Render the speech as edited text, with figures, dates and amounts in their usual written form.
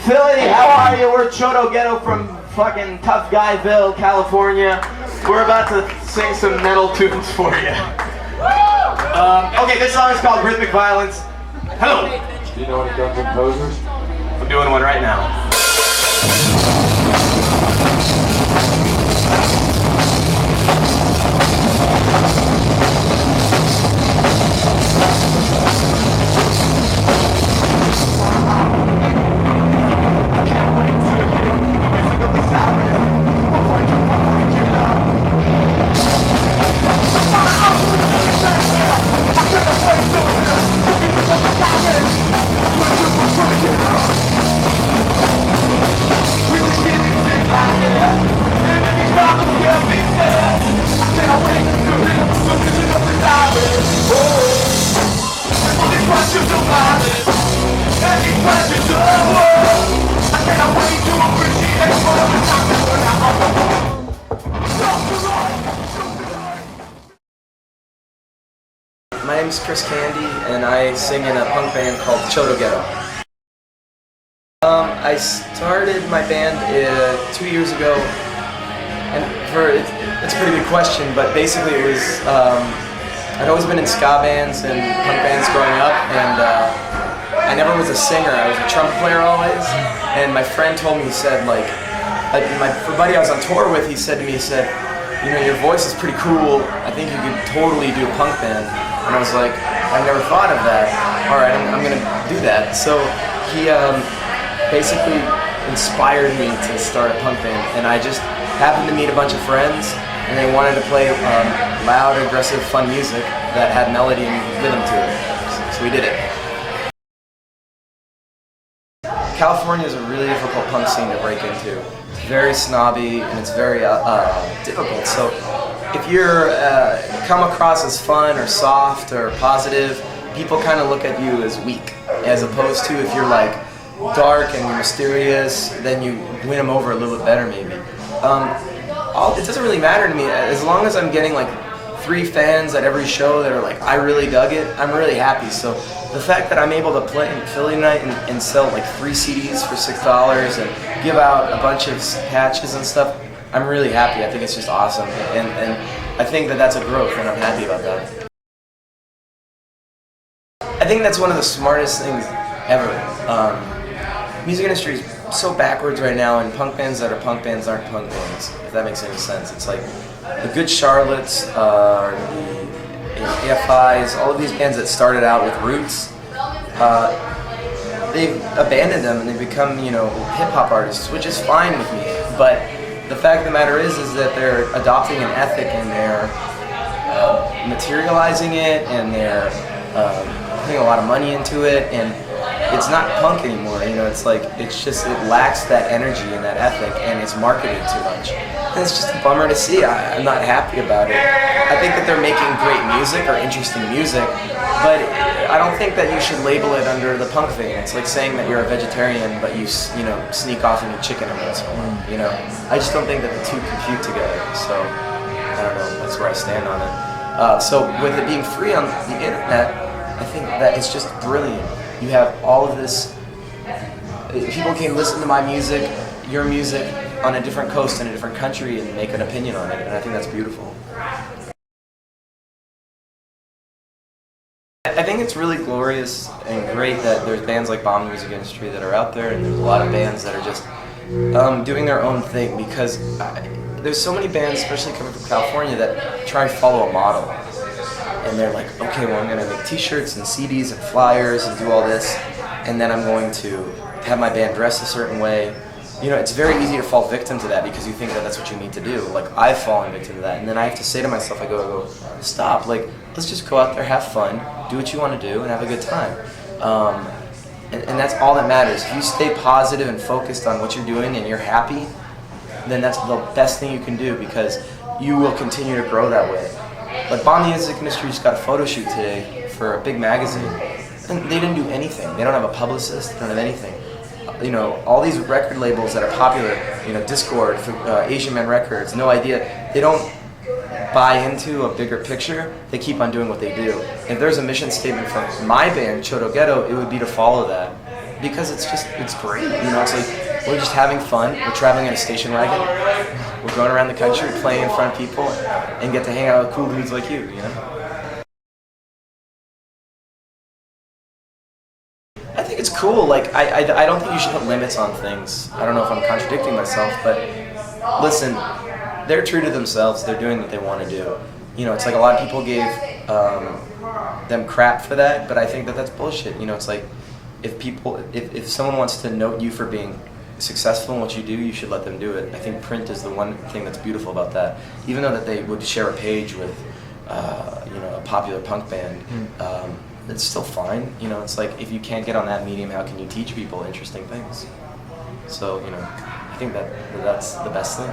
Philly, how are you? We're Chotto Ghetto from fucking Tough Guyville, California. We're about to sing some metal tunes for you. Okay, this song is called Rhythmic Violence. Hello. Do you know any Guns N' Posers? I'm doing one right now. My name's Chris Candy, and I sing in a punk band called Chotto Ghetto. I started my band 2 years ago, and it's a pretty big question, but basically it was, I'd always been in ska bands and punk bands growing up, and I never was a singer. I was a trumpet player always, and my friend told me, he said, like, my buddy I was on tour with, he said to me, you know, your voice is pretty cool, I think you could totally do a punk band. And I was like, I've never thought of that. All right, I'm gonna do that. So he basically inspired me to start a punk band, and I just happened to meet a bunch of friends, and they wanted to play loud, aggressive, fun music that had melody and rhythm to it. So we did it. California is a really difficult punk scene to break into. It's very snobby and it's very difficult. So if you're come across as fun or soft or positive, people kind of look at you as weak, as opposed to if you're like dark and you're mysterious, then you win them over a little bit better maybe. It doesn't really matter to me, as long as I'm getting like 3 fans at every show that are like, I really dug it, I'm really happy. So the fact that I'm able to play in Philly tonight and sell like 3 CDs for $6 and give out a bunch of patches and stuff, I'm really happy. I think it's just awesome, and I think that that's a growth, and I'm happy about that. I think that's one of the smartest things ever. Music industry is so backwards right now, and punk bands that are punk bands aren't punk bands, if that makes any sense. It's like the Good Charlottes, the AFIs, all of these bands that started out with roots, they've abandoned them and they've become, you know, hip-hop artists, which is fine with me, but the fact of the matter is that they're adopting an ethic and they're materializing it, and they're putting a lot of money into it, and it's not punk anymore. You know, it's like it lacks that energy and that ethic, and it's marketed too much. And it's just a bummer to see. I'm not happy about it. I think that they're making great music or interesting music, but I don't think that you should label it under the punk vein. It's like saying that you're a vegetarian, but you know, sneak off and eat chicken every once in a while. You know, I just don't think that the two compute together. So I don't know. That's where I stand on it. So with it being free on the internet, I think that it's just brilliant. You have all of this. People can listen to my music, your music, on a different coast in a different country and make an opinion on it, and I think that's beautiful. I think it's really glorious and great that there's bands like Bomb Music Industry that are out there, and there's a lot of bands that are just doing their own thing, because there's so many bands, especially coming from California, that try and follow a model. And they're like, okay, well, I'm going to make t-shirts and CDs and flyers and do all this, and then I'm going to have my band dress a certain way. You know, it's very easy to fall victim to that because you think that that's what you need to do. Like, I've fallen victim to that, and then I have to say to myself, I go, stop, like, let's just go out there, have fun, do what you want to do, and have a good time. And that's all that matters. If you stay positive and focused on what you're doing and you're happy, then that's the best thing you can do, because you will continue to grow that way. Like, Bomb Music Industry just got a photo shoot today for a big magazine, and they didn't do anything. They don't have a publicist, they don't have anything. You know, all these record labels that are popular, you know, Discord, Asian Men Records, No Idea, they don't buy into a bigger picture. They keep on doing what they do. If there's a mission statement from my band, Chotto Ghetto, it would be to follow that. because it's great. You know, it's like we're just having fun. We're traveling in a station wagon. We're going around the country, playing in front of people, and get to hang out with cool dudes like you. You know. I think it's cool. Like I don't think you should put limits on things. I don't know if I'm contradicting myself, but listen, they're true to themselves. They're doing what they want to do. You know, it's like a lot of people gave them crap for that, but I think that that's bullshit. You know, it's like if someone wants to note you for being successful in what you do, you should let them do it. I think print is the one thing that's beautiful about that. Even though that they would share a page with, you know, a popular punk band, it's still fine. You know, it's like if you can't get on that medium, how can you teach people interesting things? So, you know, I think that's the best thing.